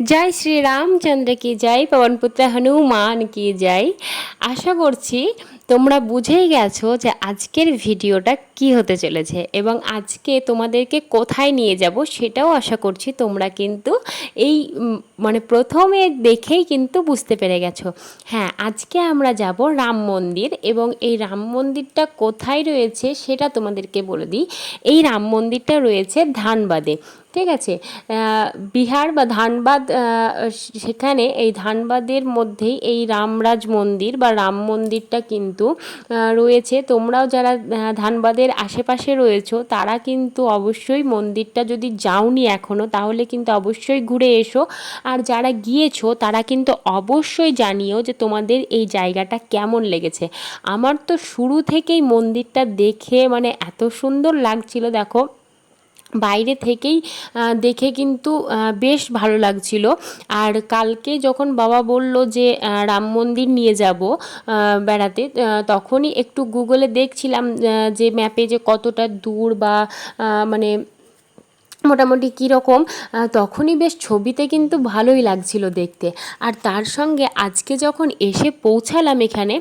जय श्री रामचंद्र की जय, पवनपुत्र हनुमान की जय। आशा করছি তোমরা বুঝেই গেছো যে আজকের ভিডিওটা কি হতে চলেছে এবং আজকে তোমাদেরকে কোথায় নিয়ে যাব সেটাও আশা করছি তোমরা কিন্তু এই মানে প্রথমে দেখেই কিন্তু বুঝতে পেরে গেছো। হ্যাঁ, আজকে আমরা যাব রাম মন্দির এবং এই রাম মন্দিরটা কোথায় রয়েছে সেটা তোমাদেরকে বলে দিই। এই রাম মন্দিরটা রয়েছে ধানবাদে, ঠিক আছে। বিহার বা ধানবাদ, সেখানে এই ধানবাদের মধ্যেই এই রামরাজ মন্দির বা রাম মন্দিরটা কিন্তু রয়েছে। তোমরাও যারা ধানবাদের আশেপাশে রয়েছো তারা কিন্তু অবশ্যই মন্দিরটা যদি যাওনি এখনও তাহলে কিন্তু অবশ্যই ঘুরে এসো। আর যারা গিয়েছো তারা কিন্তু অবশ্যই জানিও যে তোমাদের এই জায়গাটা কেমন লেগেছে। আমার তো শুরু থেকেই মন্দিরটা দেখে মানে এত সুন্দর লাগছিল, দেখো বাইরে থেকেই দেখে কিন্তু বেশ ভালো লাগছিল। আর কালকে যখন বাবা বলল যে রাম মন্দির নিয়ে যাব বেড়াতে, তখনই একটু গুগলে দেখছিলাম যে ম্যাপে যে কতটা দূর বা মানে মোটামুটি কীরকম, তখনই বেশ ছবিতে কিন্তু ভালোই লাগছিল দেখতে। আর তার সঙ্গে আজকে যখন এসে পৌঁছালাম এখানে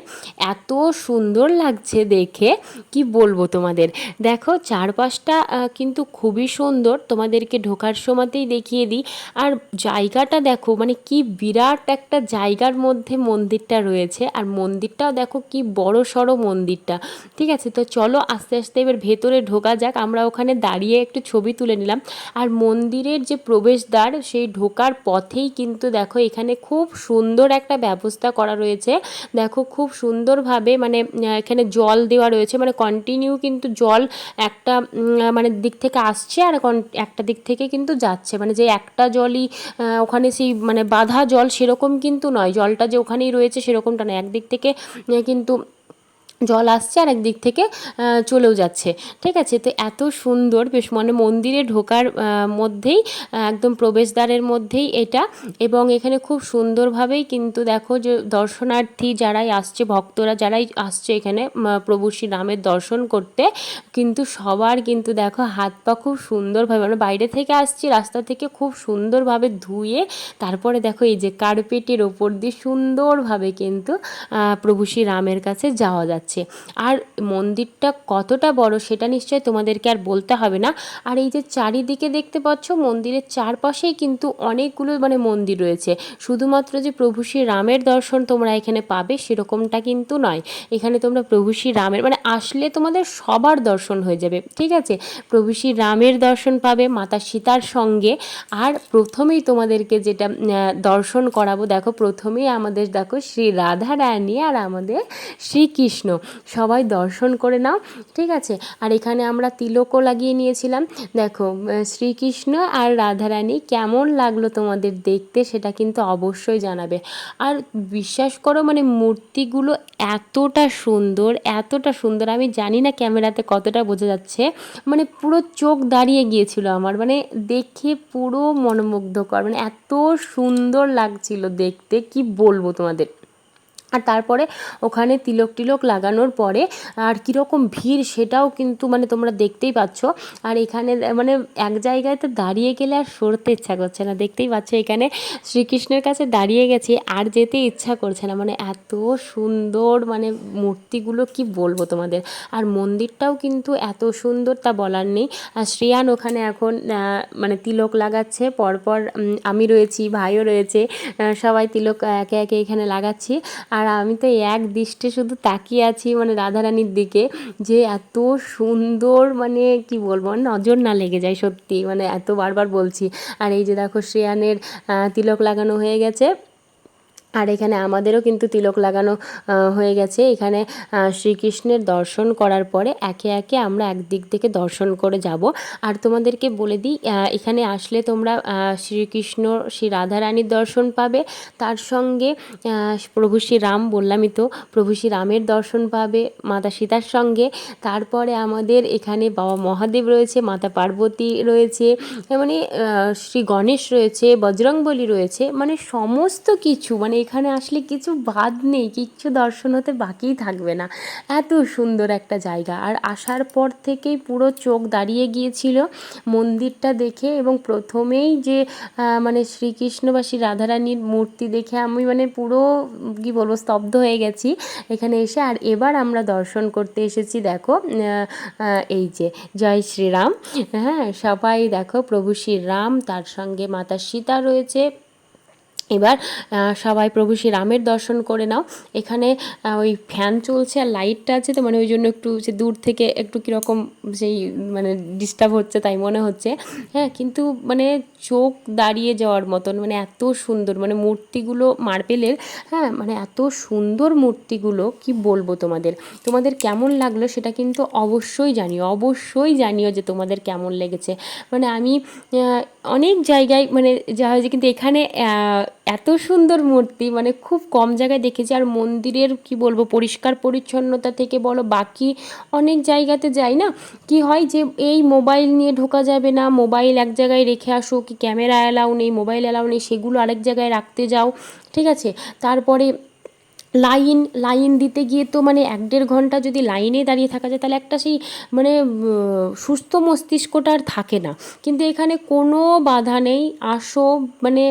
এত সুন্দর লাগছে দেখে কি বলবো তোমাদের। দেখো চারপাশটা কিন্তু খুবই সুন্দর, তোমাদেরকে ঢোকার সময়তেই দেখিয়ে দিই। আর জায়গাটা দেখো মানে কি বিরাট একটা জায়গার মধ্যে মন্দিরটা রয়েছে, আর মন্দিরটাও দেখো কি বড় সড়ো মন্দিরটা, ঠিক আছে। তো চলো আস্তে আস্তে এবার ভেতরে ঢোকা যাক। আমরা ওখানে দাঁড়িয়ে একটু ছবি তুলে নিলাম। আর মন্দিরের যে প্রবেশদ্বার সেই ঢোকার পথেই কিন্তু দেখো এখানে খুব সুন্দর একটা ব্যবস্থা করা রয়েছে। দেখো খুব সুন্দরভাবে মানে এখানে জল দেওয়া রয়েছে, মানে কন্টিনিউ কিন্তু জল একটা মানে দিক থেকে আসছে আর একটা দিক থেকে কিন্তু যাচ্ছে, মানে যে একটা জলই ওখানে সেই মানে বাঁধা জল সেরকম কিন্তু নয়, জলটা যে ওখানেই রয়েছে সেরকমটা নয়, একদিক থেকে কিন্তু জল আসছে আর একদিক থেকে চলেও যাচ্ছে, ঠিক আছে। তো এত সুন্দর বেশ মানে মন্দিরে ঢোকার মধ্যেই একদম প্রবেশদ্বারের মধ্যেই এটা। এবং এখানে খুব সুন্দরভাবেই কিন্তু দেখো যে দর্শনার্থী যারাই আসছে, ভক্তরা যারাই আসছে এখানে প্রভু শ্রীরামের দর্শন করতে, কিন্তু সবার কিন্তু দেখো হাত পা খুব সুন্দরভাবে মানে বাইরে থেকে আসছে রাস্তা থেকে খুব সুন্দরভাবে ধুয়ে তারপরে দেখো এই যে কার্পেটের ওপর দিয়ে সুন্দরভাবে কিন্তু প্রভু শ্রীরামের কাছে যাওয়া যাচ্ছে। আর মন্দিরটা কতটা বড় সেটা নিশ্চয়ই তোমাদেরকে আর বলতে হবে না। আর এই যে চারিদিকে দেখতে পাচ্ছ মন্দিরের চারপাশেই কিন্তু অনেকগুলো মানে মন্দির রয়েছে। শুধুমাত্র যে প্রভু শ্রী রামের দর্শন তোমরা এখানে পাবে সেরকমটা কিন্তু নয়, এখানে তোমরা প্রভু শ্রী রামের মানে আসলে তোমাদের সবার দর্শন হয়ে যাবে, ঠিক আছে। প্রভু শ্রী রামের দর্শন পাবে মাতা সীতার সঙ্গে। আর প্রথমেই তোমাদেরকে যেটা দর্শন করাবো, দেখো প্রথমেই আমাদের দেখো শ্রী রাধা রানী আর আমাদের শ্রীকৃষ্ণ সবাই দর্শন করে নাও, ঠিক আছে। আর এখানে আমরা তিলকও লাগিয়ে নিয়েছিলাম। দেখো শ্রীকৃষ্ণ আর রাধারানী কেমন লাগলো তোমাদের দেখতে সেটা কিন্তু অবশ্যই জানাবে। আর বিশ্বাস করো মানে মূর্তিগুলো এতটা সুন্দর এতটা সুন্দর, আমি জানি না ক্যামেরাতে কতটা বোঝা যাচ্ছে, মানে পুরো চোখ দাঁড়িয়ে গিয়েছিল আমার, মানে দেখে পুরো মনোমুগ্ধকর, মানে এত সুন্দর লাগছিল দেখতে কি বলবো তোমাদের। আর তারপরে ওখানে তিলক টিলক লাগানোর পরে আর কীরকম ভিড় সেটাও কিন্তু মানে তোমরা দেখতেই পাচ্ছ। আর এখানে মানে এক জায়গায় তো দাঁড়িয়ে গেলে আর সরতে ইচ্ছা করছে না, দেখতেই পাচ্ছ এখানে শ্রীকৃষ্ণের কাছে দাঁড়িয়ে গেছি আর যেতে ইচ্ছা করছে না, মানে এত সুন্দর মানে মূর্তিগুলো কি বলবো তোমাদের। আর মন্দিরটাও কিন্তু এত সুন্দর তা বলার নেই। আর শ্রেয়ান ওখানে এখন মানে তিলক লাগাচ্ছে, পরপর আমি রয়েছি, ভাইও রয়েছে, সবাই তিলক একে একে এখানে লাগাচ্ছি। আর আমি তো এক দৃষ্টে শুধু তাকিয়ে আছি মানে রাধারানীর দিকে, যে এত সুন্দর মানে কি বলবো, নজর না লেগে যায় সত্যি, মানে এত বারবার বলছি। আর এই যে দেখো শ্রেয়ানের তিলক লাগানো হয়ে গেছে, আর এখানে আমাদেরও কিন্তু তিলক লাগানো হয়ে গেছে। এখানে শ্রীকৃষ্ণের দর্শন করার পরে একে একে আমরা একদিক থেকে দর্শন করে যাব। আর তোমাদেরকে বলে দিই এখানে আসলে তোমরা শ্রীকৃষ্ণ শ্রী রাধারানীর দর্শন পাবে, তার সঙ্গে প্রভু শ্রী রাম বললামই তো, প্রভু শ্রী রামের দর্শন পাবে মাতা সীতার সঙ্গে। তারপরে আমাদের এখানে বাবা মহাদেব রয়েছে, মাতা পার্বতী রয়েছে, মানে শ্রী গণেশ রয়েছে, বজরংবলী রয়েছে, মানে সমস্ত কিছু মানে এখানে আসলে কিছু বাদ নেই, কিচ্ছু দর্শন হতে বাকিই থাকবে না, এত সুন্দর একটা জায়গা। আর আসার পর থেকেই পুরো চোখ দাঁড়িয়ে গিয়েছিল মন্দিরটা দেখে, এবং প্রথমেই যে মানে শ্রীকৃষ্ণ বা শ্রী রাধারানীর মূর্তি দেখে আমি মানে পুরো কী বলবো স্তব্ধ হয়ে গেছি এখানে এসে। আর এবার আমরা দর্শন করতে এসেছি, দেখো এই যে জয় শ্রীরাম, হ্যাঁ সবাই দেখো প্রভু শ্রীরাম, তার সঙ্গে মাতা সীতা রয়েছে। এবার সবাই প্রভু শ্রী রামের দর্শন করে নাও। এখানে ওই ফ্যান চলছে আর লাইটটা আছে, তো মানে ওই জন্য একটু সে দূর থেকে একটু কীরকম সেই মানে ডিস্টার্ব হচ্ছে তাই মনে হচ্ছে, হ্যাঁ কিন্তু মানে চোখ দাঁড়িয়ে যাওয়ার মতন, মানে এত সুন্দর মানে মূর্তিগুলো মার্বেলের, হ্যাঁ মানে এত সুন্দর মূর্তিগুলো কি বলবো তোমাদের। তোমাদের কেমন লাগলো সেটা কিন্তু অবশ্যই জানিও, অবশ্যই জানিও যে তোমাদের কেমন লেগেছে। মানে আমি অনেক জায়গায় মানে যাওয়া হয়েছে, কিন্তু এখানে এত সুন্দর মূর্তি মানে খুব কম জায়গায় দেখেছি। আর মন্দিরের কি বলবো পরিষ্কার পরিচ্ছন্নতা থেকে বলো, বাকি অনেক জায়গাতে যাই না, কি হয় যে এই মোবাইল নিয়ে ঢোকা যাবে না, মোবাইল এক জায়গায় রেখে আসো, কি ক্যামেরা অ্যালাউ নেই, মোবাইল অ্যালাউ নেই, সেগুলো আরেক জায়গায় রাখতে যাও, ঠিক আছে। তারপরে লাইন দিতে গিয়ে তো মানে 1-1.5 ঘন্টা যদি লাইনে দাঁড়িয়ে থাকা যায়, তাহলে একটা সেই মানে সুস্থ মস্তিষ্কটা আর থাকে না। কিন্তু এখানে কোনো বাধা নেই, আসো মানে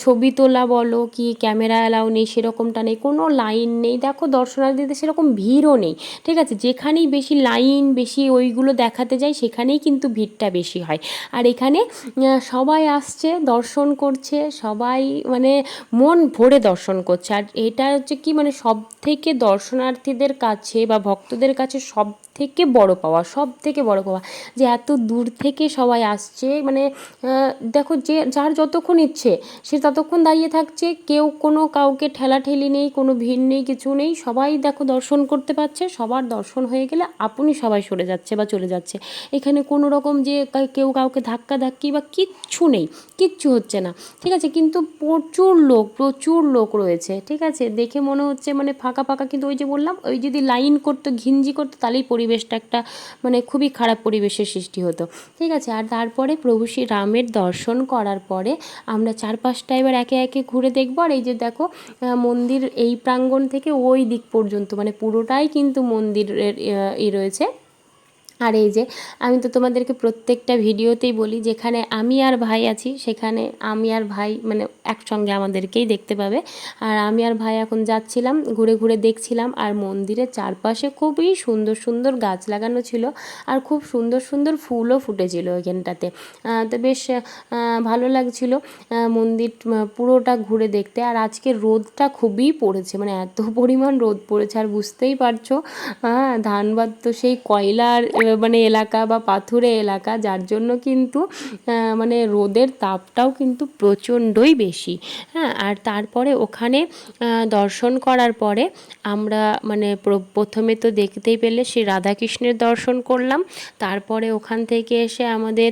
ছবি তোলা বলো কি ক্যামেরা অ্যালাউ নেই সেরকমটা নেই, কোনো লাইন নেই। দেখো দর্শনার্থীদের সেরকম ভিড়ও নেই, ঠিক আছে। যেখানেই বেশি লাইন বেশি ওইগুলো দেখাতে যায় সেখানেই কিন্তু ভিড়টা বেশি হয়। আর এখানে সবাই আসছে দর্শন করছে, সবাই মানে মন ভরে দর্শন করছে। আর এটা হচ্ছে কি মানে সব থেকে দর্শনার্থীদের কাছে বা ভক্তদের কাছে সব থেকে বড় পাওয়া, সব থেকে বড় পাওয়া যে এত দূর থেকে সবাই আসছে। মানে দেখো যে যার যতক্ষণ ইচ্ছে সে ততক্ষণ দাঁড়িয়ে থাকছে, কেউ কোনো কাউকে ঠেলাঠেলি নেই, কোনো ভিড় নেই, কিছু নেই, সবাই দেখো দর্শন করতে পারছে। সবার দর্শন হয়ে গেলে আপনি সবাই সরে যাচ্ছে বা চলে যাচ্ছে। এখানে কোনো রকম যে কেউ কাউকে ধাক্কাধাক্কি বা কিচ্ছু নেই, কিচ্ছু হচ্ছে না, ঠিক আছে। কিন্তু প্রচুর লোক রয়েছে, ঠিক আছে। দেখে মনে হচ্ছে মানে ফাঁকা ফাঁকা, কিন্তু ওই যে বললাম ওই যদি লাইন করতো ঘিঞ্জি করতো তাহলেই পরিবেশটা একটা মানে খুবই খারাপ পরিবেশের সৃষ্টি হতো, ঠিক আছে। আর তারপরে প্রভু শ্রী রামের দর্শন করার পরে আমরা চারপাশটা এবার একে একে ঘুরে দেখবো। আর এই যে দেখো মন্দির এই প্রাঙ্গণ থেকে ওই দিক পর্যন্ত মানে পুরোটাই কিন্তু মন্দিরের রয়েছে। আর এই যে আমি তো তোমাদেরকে প্রত্যেকটা ভিডিওতেই বলি, যেখানে আমি আর ভাই আছি সেখানে আমি আর ভাই মানে একসঙ্গে আমাদেরকেই দেখতে পাবে। আর আমি আর ভাই এখন যাচ্ছিলাম, ঘুরে ঘুরে দেখছিলাম। আর মন্দিরের চারপাশে খুবই সুন্দর সুন্দর গাছ লাগানো ছিল, আর খুব সুন্দর সুন্দর ফুলও ফুটেছিল ওইখানটাতে। তো বেশ ভালো লাগছিল মন্দির পুরোটা ঘুরে দেখতে। আর আজকে রোদটা খুবই পড়েছে, মানে এত পরিমাণ রোদ পড়েছে, আর বুঝতেই পারছো ধানবাদ তো সেই কয়লার মানে এলাকা বা পাথুরে এলাকা, যার জন্য কিন্তু মানে রোদের তাপটাও কিন্তু প্রচণ্ডই বেশি, হ্যাঁ। আর তারপরে ওখানে দর্শন করার পরে আমরা মানে প্রথমে তো দেখতেই পেলে শ্রী রাধাকৃষ্ণের দর্শন করলাম। তারপরে ওখান থেকে এসে আমাদের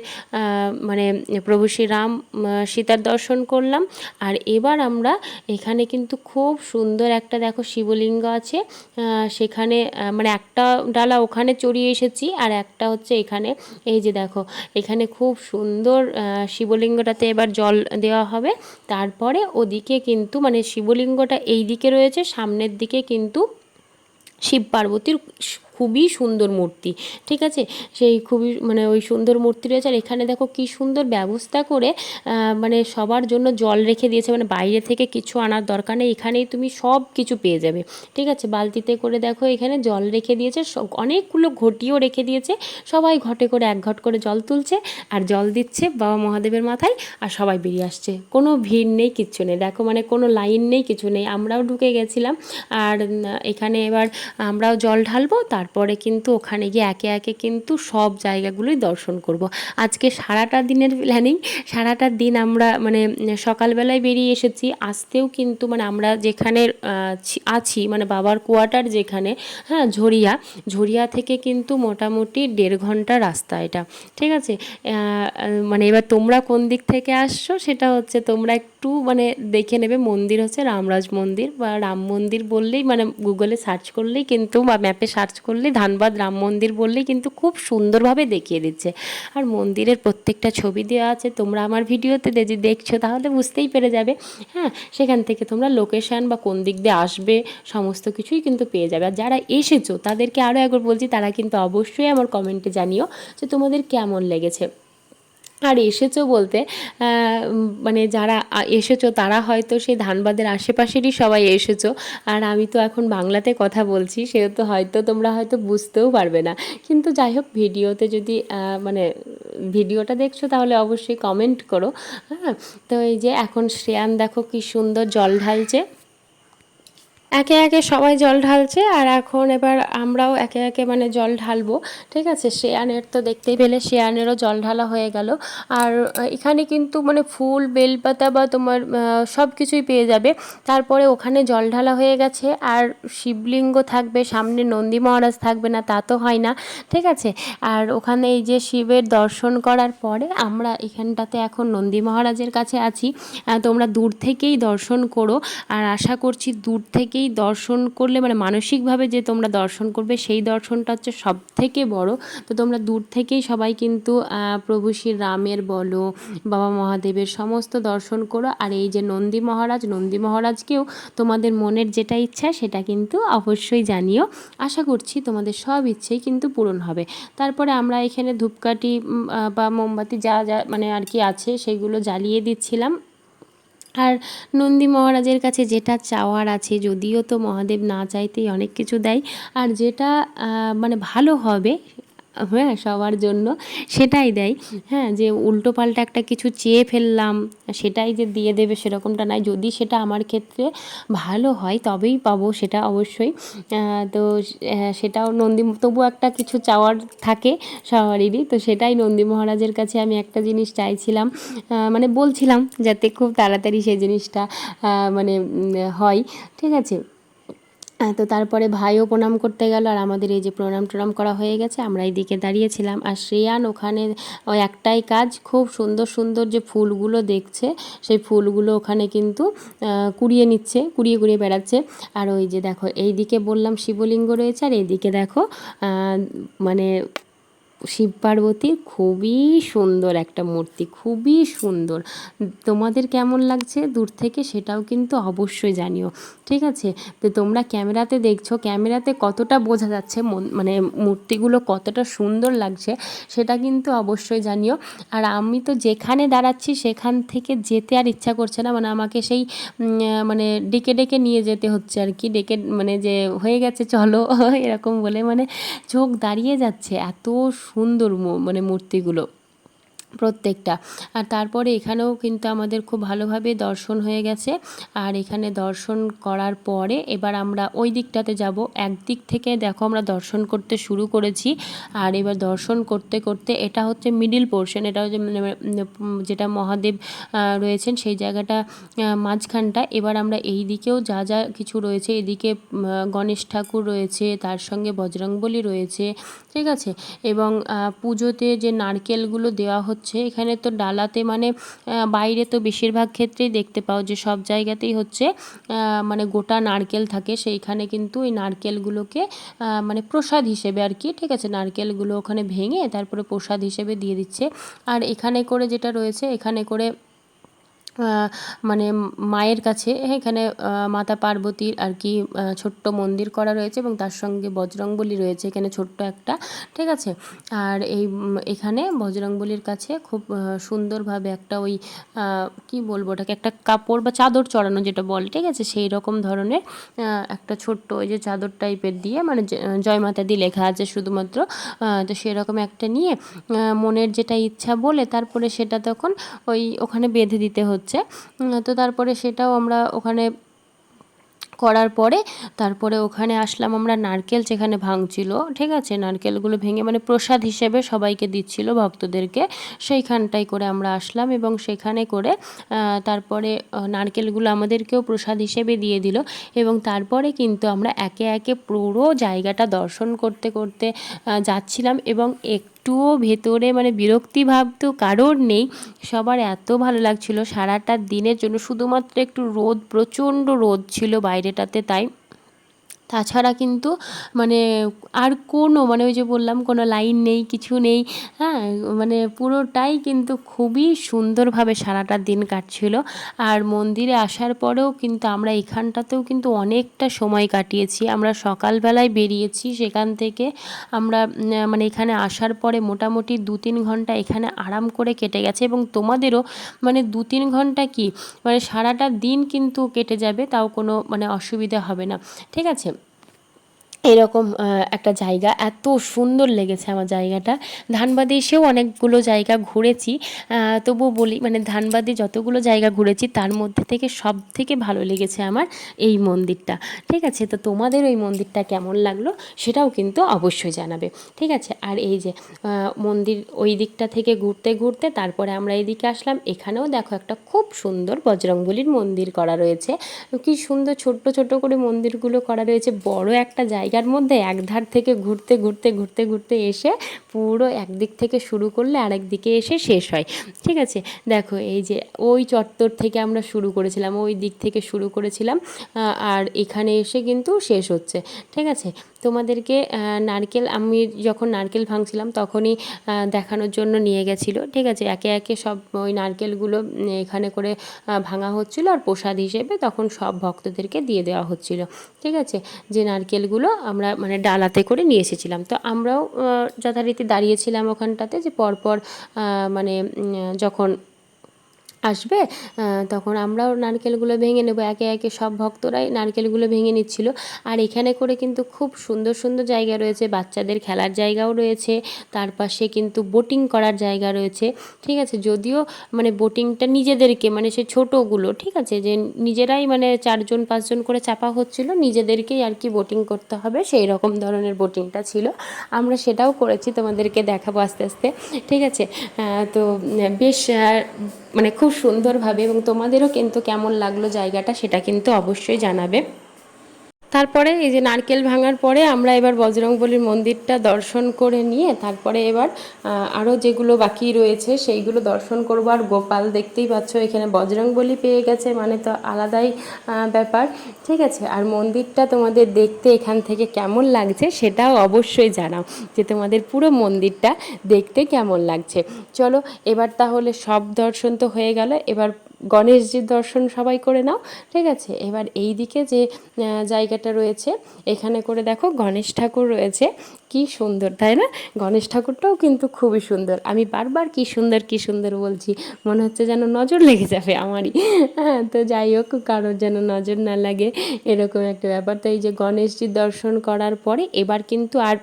মানে প্রভু শ্রীরাম সীতার দর্শন করলাম। আর এবার আমরা এখানে কিন্তু খুব সুন্দর একটা দেখো শিবলিঙ্গ আছে, সেখানে মানে একটা ডালা ওখানে চড়িয়ে এসেছি, আর একটা হচ্ছে এখানে। এই যে দেখো এখানে খুব সুন্দর শিবলিঙ্গটাতে এবার জল দেওয়া হবে। তারপরে ওদিকে কিন্তু মানে শিবলিঙ্গটা এই দিকে রয়েছে, সামনের দিকে কিন্তু শিব পার্বতীর খুবই সুন্দর মূর্তি, ঠিক আছে। সেই খুবই মানে ওই সুন্দর মূর্তি রয়েছে। আর এখানে দেখো কি সুন্দর ব্যবস্থা করে মানে সবার জন্য জল রেখে দিয়েছে, মানে বাইরে থেকে কিছু আনার দরকার নেই, এখানেই তুমি সব কিছু পেয়ে যাবে, ঠিক আছে। বালতিতে করে দেখো এখানে জল রেখে দিয়েছে, অনেকগুলো ঘটিও রেখে দিয়েছে, সবাই ঘটে করে 1 ঘট করে জল তুলছে আর জল দিচ্ছে বাবা মহাদেবের মাথায়, আর সবাই বেরিয়ে আসছে। কোনো ভিড় নেই, কিচ্ছু নেই, দেখো মানে কোনো লাইন নেই, কিছু নেই। আমরাও ঢুকে গেছিলাম, আর এখানে এবার আমরাও জল ঢালবো, তারপরে কিন্তু ওখানে গিয়ে একে একে কিন্তু সব জায়গাগুলোই দর্শন করব। আজকে সারাটা দিনের প্ল্যানিং, সারাটা দিন আমরা মানে সকালবেলায় বেরিয়ে এসেছি, আসতেও কিন্তু মানে আমরা যেখানে আছি মানে বাবার কোয়ার্টার যেখানে, হ্যাঁ ঝরিয়া থেকে কিন্তু মোটামুটি 1.5 ঘন্টা রাস্তা এটা, ঠিক আছে। মানে এবার তোমরা কোন দিক থেকে আসছো সেটা হচ্ছে তোমরা একটু মানে দেখে নেবে। মন্দির হচ্ছে রামরাজ মন্দির বা রাম মন্দির বললেই মানে গুগলে সার্চ করলেই কিন্তু বা ম্যাপে সার্চ করলে করলে ধানবাদ রাম মন্দির বললেই কিন্তু খুব সুন্দরভাবে দেখিয়ে দিচ্ছে। আর মন্দিরের প্রত্যেকটা ছবি দেওয়া আছে, তোমরা আমার ভিডিওতে যদি দেখছো তাহলে বুঝতেই পেরে যাবে। হ্যাঁ, সেখান থেকে তোমরা লোকেশান বা কোন দিক দিয়ে আসবে সমস্ত কিছুই কিন্তু পেয়ে যাবে। আর যারা এসেছো তাদেরকে আরও একবার বলছি, তারা কিন্তু অবশ্যই আমার কমেন্টে জানিও যে তোমাদের কেমন লেগেছে। আর এসেছো বলতে মানে যারা এসেছো তারা হয়তো সেই ধানবাদের আশেপাশেরই সবাই এসেছো। আর আমি তো এখন বাংলাতে কথা বলছি, সেহেতু হয়তো তোমরা হয়তো বুঝতেও পারবে না। কিন্তু যাই হোক, ভিডিওতে যদি মানে ভিডিওটা দেখছো তাহলে অবশ্যই কমেন্ট করো। হ্যাঁ, তো এই যে এখন শ্রেয়ান দেখো কি সুন্দর জল ঢালছে। একে একে সবাই জল ঢালছে, আর এখন এবার আমরাও একে একে মানে জল ঢালবো। ঠিক আছে, শ্রেয়ানের তো দেখতেই পেলে শ্রেয়ানেরও জল ঢালা হয়ে গেল। আর এখানে কিন্তু মানে ফুল বেলপাতা বা তোমার সব কিছুই পেয়ে যাবে। তারপরে ওখানে জল ঢালা হয়ে গেছে, আর শিবলিঙ্গ থাকবে সামনে, নন্দী মহারাজ থাকবে না তা তো হয় না। ঠিক আছে, আর ওখানে এই যে শিবের দর্শন করার পরে আমরা এখানটাতে এখন নন্দী মহারাজের কাছে আছি। তোমরা দূর থেকেই দর্শন করো, আর আশা করছি দূর থেকেই দর্শন করলে মানে মানসিকভাবে যে তোমরা দর্শন করবে সেই দর্শনটা হচ্ছে সব থেকে বড়। তো তোমরা দূর থেকেই সবাই কিন্তু প্রভু শ্রী রামের বলো, বাবা মহাদেবের সমস্ত দর্শন করো। আর এই যে নন্দী মহারাজকেও তোমাদের মনের যেটা ইচ্ছা সেটা কিন্তু অবশ্যই জানিও। আশা করছি তোমাদের সব ইচ্ছেই কিন্তু পূরণ হবে। তারপরে আমরা এখানে ধূপকাঠি বা মোমবাতি যা যা মানে আর কি আছে সেগুলো জ্বালিয়ে দিচ্ছিলাম। আর নন্দী মহারাজের কাছে যেটা চাওয়ার আছে, যদিও তো মহাদেব না চাইতেই অনেক কিছু দেয়, আর যেটা মানে ভালো হবে, হ্যাঁ, সবার জন্য সেটাই দেয়। হ্যাঁ, যে উল্টো পাল্টা একটা কিছু চেয়ে ফেললাম সেটাই যে দিয়ে দেবে সেরকমটা নয়। যদি সেটা আমার ক্ষেত্রে ভালো হয় তবেই পাবো সেটা অবশ্যই। তো সেটাও নন্দী, তবু একটা কিছু চাওয়ার থাকে সবারই। তো সেটাই নন্দী মহারাজের কাছে আমি একটা জিনিস চাইছিলাম, মানে বলছিলাম যাতে খুব তাড়াতাড়ি সেই জিনিসটা মানে হয়। ঠিক আছে, তো তারপরে ভাইও প্রণাম করতে গেল, আর আমাদের এই যে প্রণাম করা হয়ে গেছে, আমরা এইদিকে দাঁড়িয়েছিলাম। আর শ্রেয়ান ওখানে ওই একটাই কাজ, খুব সুন্দর সুন্দর যে ফুলগুলো দেখছে সেই ফুলগুলো ওখানে কিন্তু কুড়িয়ে বেড়াচ্ছে। আর ওই যে দেখো এইদিকে বললাম শিবলিঙ্গ রয়েছে, আর এইদিকে দেখো মানে শিব পার্বতীর খুবই সুন্দর একটা মূর্তি, খুবই সুন্দর। তোমাদের কেমন লাগছে দূর থেকে সেটাও কিন্তু অবশ্যই জানিও। ঠিক আছে, তো তোমরা ক্যামেরাতে দেখছো, ক্যামেরাতে কতটা বোঝা যাচ্ছে মানে মূর্তিগুলো কতটা সুন্দর লাগছে সেটা কিন্তু অবশ্যই জানিও। আর আমি তো যেখানে দাঁড়াচ্ছি সেখান থেকে যেতে আর ইচ্ছা করছে না, মানে আমাকে সেই মানে ডেকে ডেকে নিয়ে যেতে হচ্ছে আর কি, ডেকে মানে যে হয়ে গেছে চলো এরকম বলে, মানে চোখ দাঁড়িয়ে যাচ্ছে, এত সুন্দর মানে মূর্তিগুলো প্রত্যেকটা। আর তারপরে এখানেও কিন্তু আমাদের খুব ভালোভাবে দর্শন হয়ে গেছে। আর এখানে দর্শন করার পরে এবার আমরা ওই দিকটাতে যাব। একদিক থেকে দেখো আমরা দর্শন করতে শুরু করেছি, আর এবার দর্শন করতে করতে এটা হচ্ছে মিডিল পোর্শন, এটা হচ্ছে যেটা মহাদেব রয়েছেন সেই জায়গাটা মাঝখানটা। এবার আমরা এই দিকেও যা যা কিছু রয়েছে, এদিকে গণেশ ঠাকুর রয়েছে, তার সঙ্গে বজরংবলী রয়েছে। ঠিক আছে, এবং পুজোতে যে নারকেলগুলো দেওয়া হচ্ছে এখানে তো ডালাতে, মানে বাইরে তো বেশিরভাগ ক্ষেত্রেই দেখতে পাও যে সব জায়গাতেই হচ্ছে মানে গোটা নারকেল থাকে, সেইখানে কিন্তু এই নারকেলগুলোকে মানে প্রসাদ হিসেবে আর কি, ঠিক আছে, নারকেলগুলো ওখানে ভেঙে তারপরে প্রসাদ হিসেবে দিয়ে দিচ্ছে। আর এখানে করে যেটা রয়েছে, এখানে করে মানে মায়ের কাছে এখানে মাতা পার্বতীর আর কি ছোট্ট মন্দির করা রয়েছে, এবং তার সঙ্গে বজরংবলী রয়েছে এখানে ছোট্ট একটা। ঠিক আছে, আর এখানে বজরংবলীর কাছে খুব সুন্দরভাবে একটা ওই কি বলবো ওটাকে, একটা কাপড় বা চাদর চড়ানো যেটা বলে, ঠিক আছে, সেই রকম ধরনের একটা ছোট্ট ওই যে চাদর টাইপের দিয়ে, মানে জয় মাতা দি লেখা আছে শুধুমাত্র, তো সেরকম একটা নিয়ে মনের যেটা ইচ্ছা বলে তারপরে সেটা তখন ওখানে বেঁধে দিতে হচ্ছে। তো তারপরে সেটাও আমরা ওখানে করার পরে তারপরে ওখানে আসলাম আমরা, নারকেল যেখানে ভাঙছিল, ঠিক আছে, নারকেলগুলো ভেঙে মানে প্রসাদ হিসেবে সবাইকে দিচ্ছিল ভক্তদেরকে, সেইখানটাই করে আমরা আসলাম, এবং সেখানে করে তারপরে নারকেলগুলো আমাদেরকেও প্রসাদ হিসেবে দিয়ে দিল। এবং তারপরে কিন্তু আমরা একে একে পুরো জায়গাটা দর্শন করতে করতে যাচ্ছিলাম, এবং একটুও ভেতরে মানে বিরক্তি ভাব তো কারোর নেই, সবার এত ভালো লাগছিল সারাটা দিনের জন্য। শুধুমাত্র একটু রোদ, প্রচণ্ড রোদ ছিল বাইরেটাতে, তাই তাছাড়া কিন্তু মানে আর কোনো মানে ওই যে বললাম কোনো লাইন নেই, কিছু নেই, হ্যাঁ, মানে পুরোটাই কিন্তু খুবই সুন্দরভাবে সারাটা দিন কাটছিল। আর মন্দিরে আসার পরেও কিন্তু আমরা এখানটাতেও কিন্তু অনেকটা সময় কাটিয়েছি। আমরা সকালবেলায় বেরিয়েছি সেখান থেকে, আমরা মানে এখানে আসার পরে মোটামুটি 2-3 ঘন্টা এখানে আরাম করে কেটে গেছে, এবং তোমাদেরও মানে 2-3 ঘন্টা কি মানে সারাটা দিন কিন্তু কেটে যাবে, তাও কোনো মানে অসুবিধা হবে না, ঠিক আছে। এরকম একটা জায়গা, এত সুন্দর লেগেছে আমার জায়গাটা। ধানবাদে এসেও অনেকগুলো জায়গা ঘুরেছি, তবুও বলি মানে ধানবাদে যতগুলো জায়গা ঘুরেছি তার মধ্যে থেকে সব থেকে ভালো লেগেছে আমার এই মন্দিরটা, ঠিক আছে। তো তোমাদের ওই মন্দিরটা কেমন লাগলো সেটাও কিন্তু অবশ্যই জানাবে, ঠিক আছে। আর এই যে মন্দির ওই দিকটা থেকে ঘুরতে ঘুরতে তারপরে আমরা এইদিকে আসলাম। এখানেও দেখো একটা খুব সুন্দর বজরংবলীর মন্দির করা রয়েছে। কি সুন্দর ছোট্ট ছোট্ট করে মন্দিরগুলো করা রয়েছে, বড় একটা জায়গার মধ্যে এক ধার থেকে ঘুরতে ঘুরতে ঘুরতে ঘুরতে এসে পুরো একদিক থেকে শুরু করলে আরেক দিকে এসে শেষ হয়, ঠিক আছে। দেখো এই যে ওই চত্বর থেকে আমরা শুরু করেছিলাম, ওই দিক থেকে শুরু করেছিলাম, আর এখানে এসে কিন্তু শেষ হচ্ছে, ঠিক আছে। তোমাদেরকে নারকেল, আমি যখন নারকেল ভাঙছিলাম তখনই দেখানোর জন্য নিয়ে গেছিলো, ঠিক আছে। একে একে সব ওই নারকেলগুলো এখানে করে ভাঙা হচ্ছিলো, আর প্রসাদ হিসেবে তখন সব ভক্তদেরকে দিয়ে দেওয়া হচ্ছিলো, ঠিক আছে। যে নারকেলগুলো আমরা মানে ডালাতে করে নিয়ে এসেছিলাম, তো আমরাও যথারীতি দাঁড়িয়েছিলাম ওখানটাতে, যে পরপর মানে যখন আসবে তখন আমরাও নারকেলগুলো ভেঙে নেব। একে একে সব ভক্তরাই নারকেলগুলো ভেঙে নিচ্ছিল। আর এখানে করে কিন্তু খুব সুন্দর সুন্দর জায়গা রয়েছে, বাচ্চাদের খেলার জায়গাও রয়েছে, তার পাশে কিন্তু বোটিং করার জায়গা রয়েছে, ঠিক আছে। যদিও মানে বোটিংটা নিজেদেরকে মানে সে ছোটোগুলো, ঠিক আছে, যে নিজেরাই মানে 4-5 জন করে চাপা হচ্ছিল, নিজেদেরকেই আর কি বোটিং করতে হবে, সেই রকম ধরনের বোটিংটা ছিল। আমরা সেটাও করেছি, তোমাদেরকে দেখাবো আস্তে আস্তে, ঠিক আছে। তো বেশ মানে খুব সুন্দরভাবে, এবং তোমাদেরও কিন্তু কেমন লাগলো জায়গাটা সেটা কিন্তু অবশ্যই জানাবে। তারপরে এই যে নারকেল ভাঙার পরে আমরা এবার বজরংবলীর মন্দিরটা দর্শন করে নিয়ে তারপরে এবার আরও যেগুলো বাকি রয়েছে সেইগুলো দর্শন করবো। আর গোপাল দেখতেই পাচ্ছ এখানে বজরংবলী পেয়ে গেছে মানে তো আলাদাই ব্যাপার, ঠিক আছে। আর মন্দিরটা তোমাদের দেখতে এখান থেকে কেমন লাগছে সেটাও অবশ্যই জানাও, যে তোমাদের পুরো মন্দিরটা দেখতে কেমন লাগছে। চলো এবার তাহলে সব দর্শন তো হয়ে গেল, এবার গণেশজির দর্শন সবাই করে নাও, ঠিক আছে। এবার এই দিকে যে জায়গাটা রয়েছে এখানে করে দেখো গণেশ ঠাকুর রয়েছে, কি সুন্দর তাই না? গণেশ ঠাকুরটাও কিন্তু খুবই সুন্দর। আমি বারবার কি সুন্দর কি সুন্দর বলছি, মনে হচ্ছে যেন নজর লেগে যাবে আমারই, হ্যাঁ। তো যাই হোক, কারোর যেন নজর না লাগে এরকম একটা ব্যাপার। তো এই যে গণেশজির দর্শন করার পরে এবার কিন্তু আর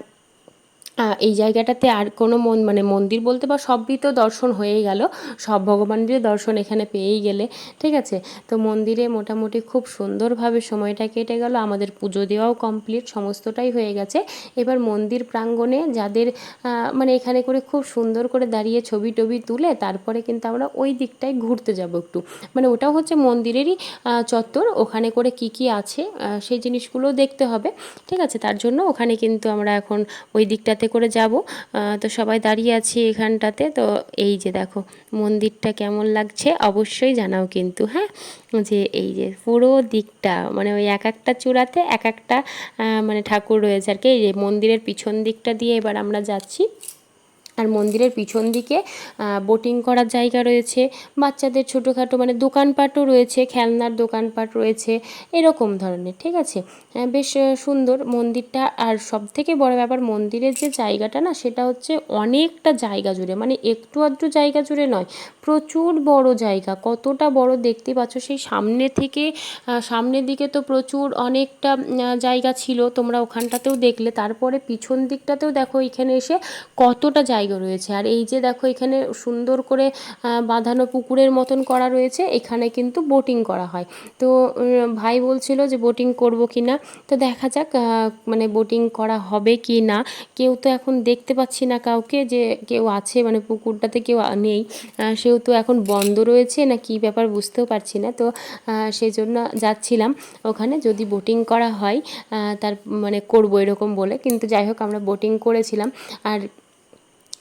এই জায়গাটাতে আর কোনো মানে মন্দির বলতে বা সবই তো দর্শন হয়েই গেল, সব ভগবানেরই দর্শন এখানে পেয়েই গেলে, ঠিক আছে। তো মন্দিরে মোটামুটি খুব সুন্দরভাবে সময়টা কেটে গেল, আমাদের পুজো দেওয়াও কমপ্লিট, সমস্তটাই হয়ে গেছে। এবার মন্দির প্রাঙ্গণে যাদের মানে এখানে করে খুব সুন্দর করে দাঁড়িয়ে ছবি টবি তুলে তারপরে কিন্তু আমরা ওই দিকটায় ঘুরতে যাব একটু, মানে ওটাও হচ্ছে মন্দিরেরই চত্বর, ওখানে করে কি কি আছে সেই জিনিসগুলো দেখতে হবে, ঠিক আছে। তার জন্য ওখানে কিন্তু আমরা এখন ওই দিকটাতে করে যাব। তো সবাই দাঁড়িয়ে আছি এখানটাতে। তো এই যে দেখো মন্দিরটা কেমন লাগছে অবশ্যই জানাও কিন্তু, হ্যাঁ। যে এই যে পুরো দিকটা মানে ওই এক একটা চূড়াতে এক একটা মানে ঠাকুর রয়েছে আর কি। এই যে মন্দিরের পিছন দিকটা দিয়ে এবার আমরা যাচ্ছি, আর মন্দিরের পিছন দিকে বোটিং করার জায়গা রয়েছে, বাচ্চাদের ছোটোখাটো মানে দোকানপাটও রয়েছে, খেলনার দোকানপাট রয়েছে, এরকম ধরনের, ঠিক আছে। বেশ সুন্দর মন্দিরটা। আর সবথেকে বড় ব্যাপার মন্দিরের যে জায়গাটা না সেটা হচ্ছে অনেকটা জায়গা জুড়ে, মানে একটু আধটু জায়গা জুড়ে নয়, প্রচুর বড় জায়গা। কতটা বড় দেখতে পাচ্ছ, সেই সামনে থেকে সামনের দিকে তো প্রচুর অনেকটা জায়গা ছিল, তোমরা ওখানটাতেও দেখলে। তারপরে পিছন দিকটাতেও দেখো এখানে এসে কতটা জায়গা রয়েছে। আর এই যে দেখো এখানে সুন্দর করে বাঁধানো পুকুরের মতন করা রয়েছে, এখানে কিন্তু বোটিং করা হয়। তো ভাই বলছিল যে বোটিং করব কি না, তো দেখা যাক মানে বোটিং করা হবে কি না। কেউ তো এখন দেখতে পাচ্ছি না কাউকে যে কেউ আছে, মানে পুকুরটাতে কেউ নেই, সেহেতু এখন বন্ধ রয়েছে না কি ব্যাপার বুঝতেও পারছি না। তো সেই জন্য যাচ্ছিলাম ওখানে, যদি বোটিং করা হয় তার মানে করব এরকম বলে। কিন্তু যাই হোক আমরা বোটিং করেছিলাম। আর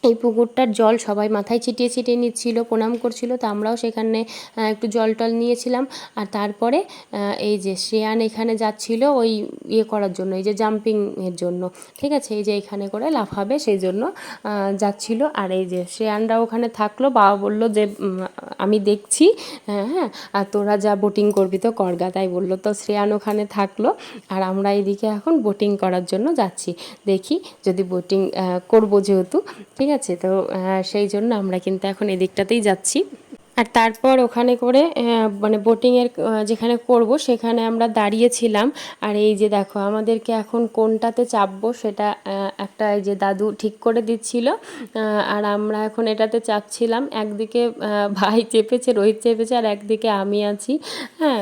এই পুকুরটার জল সবাই মাথায় ছিটিয়ে ছিটিয়ে নিচ্ছিল, প্রণাম করছিল। তো আমরাও সেখানে একটু জল টল নিয়েছিলাম। আর তারপরে এই যে শ্রেয়ান এখানে যাচ্ছিল ওই ইয়ে করার জন্য, এই যে জাম্পিংয়ের জন্য, ঠিক আছে, এই যে এখানে করে লাফাবে সেই জন্য যাচ্ছিল। আর এই যে শ্রেয়ানরা ওখানে থাকলো, বাবা বলল যে আমি দেখছি, হ্যাঁ, আর তোরা যা বোটিং করবি তো করগা, তাই বললো। তো শ্রেয়ান ওখানে থাকলো আর আমরা এইদিকে এখন বোটিং করার জন্য যাচ্ছি। দেখি যদি বোটিং করবো যেহেতু, ঠিক আছে, তো সেই জন্য আমরা কিন্তু এখন এদিকটাতেই যাচ্ছি। আর তারপর ওখানে করে মানে বোটিংয়ের যেখানে করব সেখানে আমরা দাঁড়িয়েছিলাম। আর এই যে দেখো আমাদেরকে এখন কোনটাতে চাপবো সেটা একটা এই যে দাদু ঠিক করে দিচ্ছিল। আর আমরা এখন এটাতে চাপছিলাম। একদিকে ভাই চেপেছে, রোহিত চেপেছে, আর একদিকে আমি আছি, হ্যাঁ।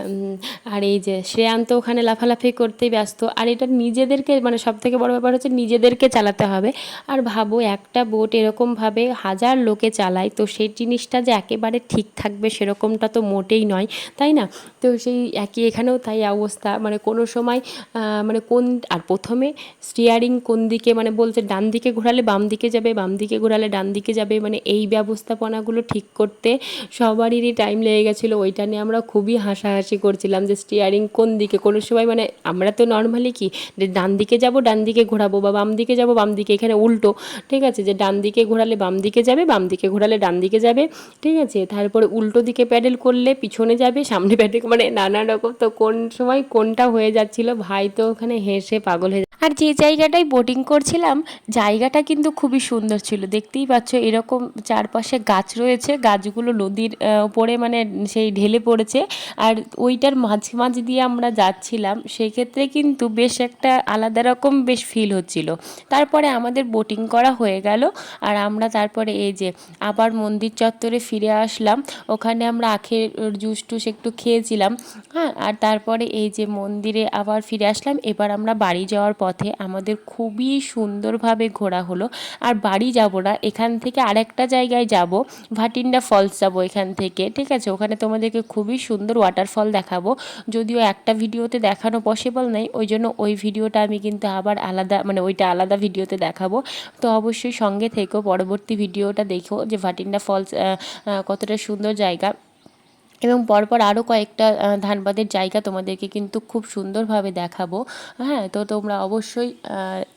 আর এই যে শ্রেয়ান্ত ওখানে লাফালাফি করতেই ব্যস্ত। আর এটা নিজেদেরকে মানে সবথেকে বড় ব্যাপার হচ্ছে নিজেদেরকে চালাতে হবে। আর ভাবো একটা বোট এরকমভাবে হাজার লোকে চালায়, তো সেই জিনিসটা যে একেবারে ঠিক থাকবে সেরকমটা তো মোটেই নয়, তাই না? তো সেই একই এখানেও তাই অবস্থা, মানে কোনো সময় মানে আর প্রথমে স্টিয়ারিং কোন দিকে মানে বলছে ডান দিকে ঘোরালে বাম দিকে যাবে, বাম দিকে ঘোরালে ডান দিকে যাবে, মানে এই ব্যবস্থাপনাগুলো ঠিক করতে সবারই টাইম লেগে গেছিলো। ওইটা নিয়ে আমরা খুবই হাসাহাসি করছিলাম যে স্টিয়ারিং কোন দিকে, কোনো সময় মানে আমরা তো নর্মালি কি যে ডান দিকে যাব ডান দিকে ঘোরাবো, বা বাম দিকে যাব বাম দিকে, এখানে উল্টো, ঠিক আছে, যে ডান দিকে ঘোরালে বাম দিকে যাবে, বাম দিকে ঘোরালে ডান দিকে যাবে, ঠিক আছে, তারপরে উল্টো দিকে প্যাডেল করলে পিছনে যাবে, সামনে প্যাডেল, মানে নানা রকম। তো কোন সময় কোনটা হয়ে যাচ্ছিল, ভাই তো ওখানে হেসে পাগল হয়ে। আর যে জায়গাটায় বোটিং করছিলাম জায়গাটা কিন্তু খুবই সুন্দর ছিল, দেখতেই পাচ্ছ এরকম চারপাশে গাছ রয়েছে, গাছগুলো নদীর উপরে মানে সেই ঢেলে পড়েছে। আর ওইটার মাঝ দিয়ে আমরা যাচ্ছিলাম, সেক্ষেত্রে কিন্তু বেশ একটা আলাদা রকম বেশ ফিল হচ্ছিল। তারপরে আমাদের বোটিং করা হয়ে গেল আর আমরা তারপরে এই যে আবার মন্দির চত্বরে ফিরে আসলাম। ওখানে আমরা আখের জুস টুস একটু খেয়েছিলাম, হ্যাঁ। আর তারপরে এই যে মন্দিরে আবার ফিরে আসলাম। এবার আমরা বাড়ি যাওয়ার পথে আমাদের খুবই সুন্দরভাবে ঘোরা হলো। আর বাড়ি যাব না, এখান থেকে আরেকটা জায়গায় যাব, ভাটিন্ডা ফলস যাব এখান থেকে, ঠিক আছে। ওখানে তোমাদেরকে খুবই সুন্দর ওয়াটারফল দেখাবো, যদিও একটা ভিডিওতে দেখানো পসিবল নেই, ওই জন্য ওই ভিডিওটা আমি কিন্তু আবার আলাদা মানে ওইটা আলাদা ভিডিওতে দেখাবো। তো অবশ্যই সঙ্গে থেকো, পরবর্তী ভিডিওটা দেখো যে ভাটিন্ডা ফলস কতটা সুন্দর জায়গা। এবং পরপর আরও কয়েকটা ধানবাদের জায়গা তোমাদেরকে কিন্তু খুব সুন্দরভাবে দেখাবো, হ্যাঁ। তো তোমরা অবশ্যই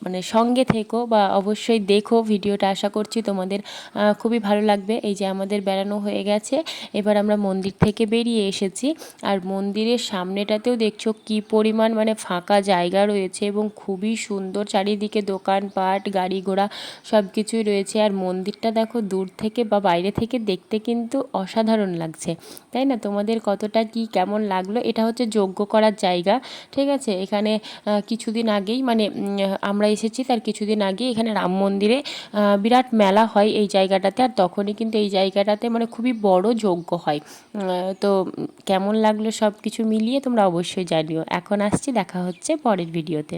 মানে সঙ্গে থেকো বা অবশ্যই দেখো ভিডিওটা, আশা করছি তোমাদের খুবই ভালো লাগবে। এই যে আমাদের বেড়ানো হয়ে গেছে, এবার আমরা মন্দির থেকে বেরিয়ে এসেছি। আর মন্দিরের সামনেটাতেও দেখছো কি পরিমাণ মানে ফাঁকা জায়গা রয়েছে এবং খুবই সুন্দর, চারিদিকে দোকানপাট গাড়ি ঘোড়া সব কিছুই রয়েছে। আর মন্দিরটা দেখো দূর থেকে বা বাইরে থেকে দেখতে কিন্তু অসাধারণ লাগছে, তাই না? তোমাদের কতটা কি কেমন লাগলো? এটা হচ্ছে যজ্ঞ করার জায়গা, ঠিক আছে। এখানে কিছুদিন আগেই মানে আমরা এসেছি তার কিছুদিন আগেই এখানে রাম মন্দিরে বিরাট মেলা হয় এই জায়গাটাতে। আর তখনই কিন্তু এই জায়গাটাতে মানে খুবই বড় যজ্ঞ হয়। তো কেমন লাগলো সব কিছু মিলিয়ে তোমরা অবশ্যই জানিও। এখন আসছি, দেখা হচ্ছে পরের ভিডিওতে।